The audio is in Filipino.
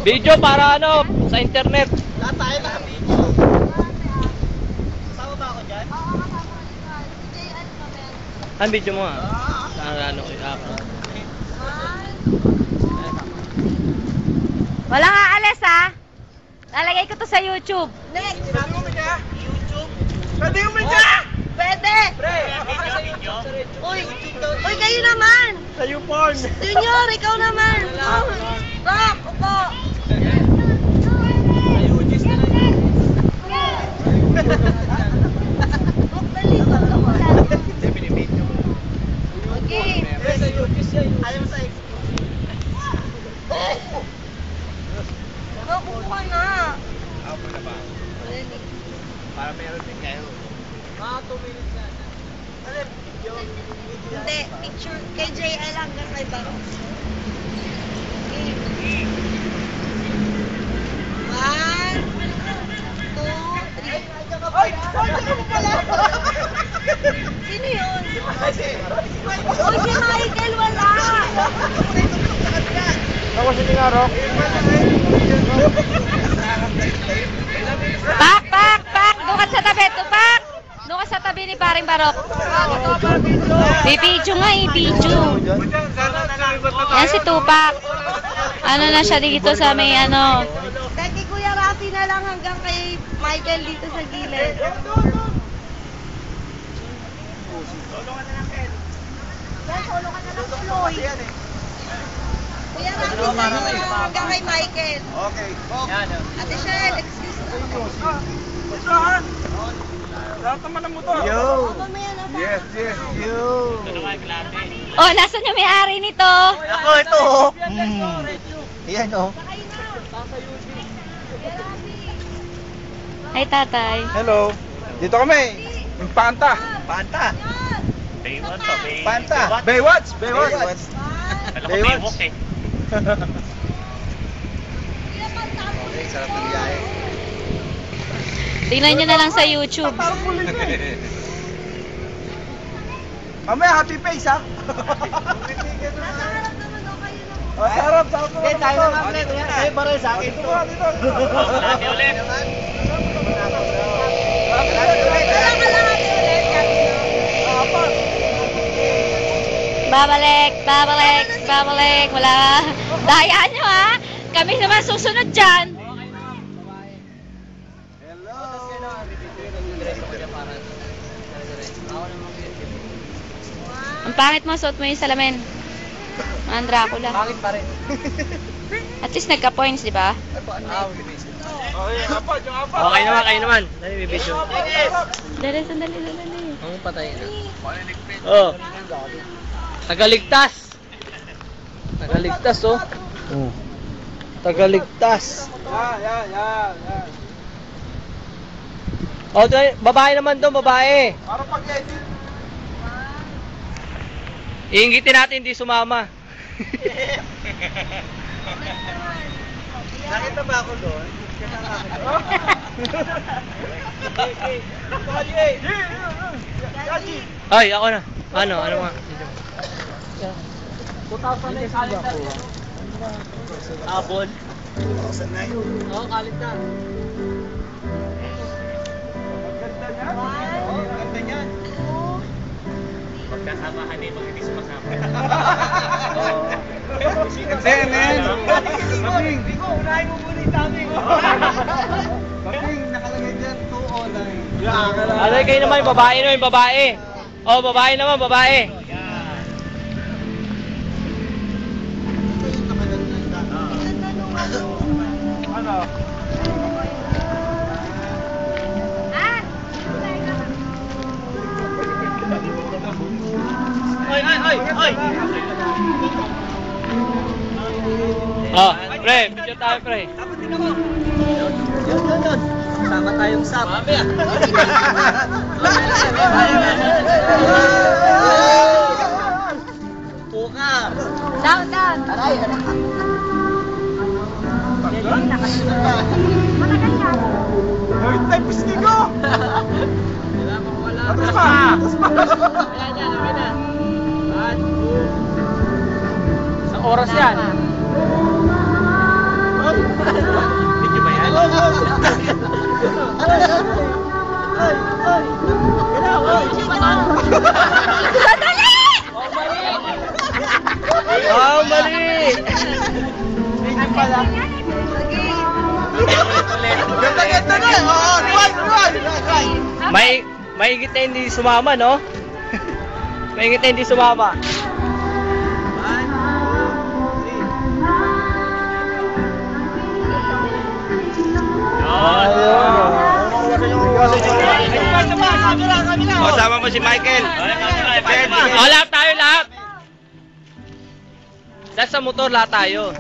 Video para ano, sa internet. Lahat tayo naka-video. Kasama ba ako dyan? Oo, kasama ko dyan. DJ Alpha Men. Ang video mo ah. Ano, Walang aalis ha. Lalagay ko to sa YouTube. Next! Sinabi mo niya? YouTube? Pwede mo niya? Pwede. Pre! Video? Uy, kayo naman. Sa YouPorn! Junior, ikaw naman. Rock, upo. Ayugis na lang yun. Rock, dali ka naman. Hindi, binibidyo. Okay. Sa Ayugis yan. Ayaw mo sa Rock, upo ka na. Ako na ba? Para meron din kayo. Mga 2 minutes na. Ano yung video? Hindi, picture. Kay JL hanggang kay Baro. One, two, three. Ay! Sorry mo pala! Sino yun? Ay, si Uy, si Michael wala! Ako si Tingarok. Pak! Doon ka sa tabi, Tupak! Doon ka sa tabi ni paring Barok. Bibidyo nga, ibidyo. Yan si Tupak. Ano na siya dito sa may ano. Kay Kuya Rafi na lang hanggang kay Michael dito sa gilid. Yan, solo ka na lang tuloy. Kuya Rafi na lang hanggang kay Michael. Okay. Ate Shell, excuse me. Lahat naman ang motor. Yo! Mamaya na ba? Yes, yo! Oh, nasan yung may-ari nito? Ako ito! Yan o. Ay, tatay. Hello. Dito kami. Yung Panta. Panta. Baywatch pa, Panta. Baywatch. Baywatch. Baywatch eh. Okay, sarap ng biyahe. Tingnan nyo na lang sa YouTube. Mamaya, happy face ha? Sarap mo. Okay, tayo na nga ulit. Tayo baril sa akin to. Lagi ulit. Babalik. Wala. Dayaan nyo ha. Kami naman susunod dyan. Ang pangit mo, suot mo yung salamin. Ang Dracula. Bakit pa rin? At least nagka-points, di ba? Okay naman, kayo naman. Dali, may video. Sandali. Ang patay na. Oh. Tagaligtas. Oh. Tagaligtas. Yan. Oh, babae naman doon, babae. Para pag-edit. Iingitin natin, hindi sumama. Nakita ba ako doon? Ay, ako na. Ano nga? 2008 kalit na rin. Abon. 2009. Oo, kalit na. Ganda niyan. Magkasamahan eh, pag hindi sumasama. Kasi, men. Kaping. Unahin mo muna yung dami. Kaping, nakalagay dyan 209. Ano kayo naman, babae naman, babae. Oh, babae naman, babae. Ano? Ay! Oh, pre, video tayo, pre. Yun. Sama tayong sap. Mamaya. Puka. Down. Aray. Matagal yan. Ay, tayo pisngi ko! Atas pa! Sa oras yan. Ay! Sandali! Oh, mali! Ganda na! Oo, run! Mahigit na hindi sumama, no? Mahigit na hindi sumama. O, sama mo si Michael. O, lahat tayo, lahat! Dahil sa motor, lahat tayo.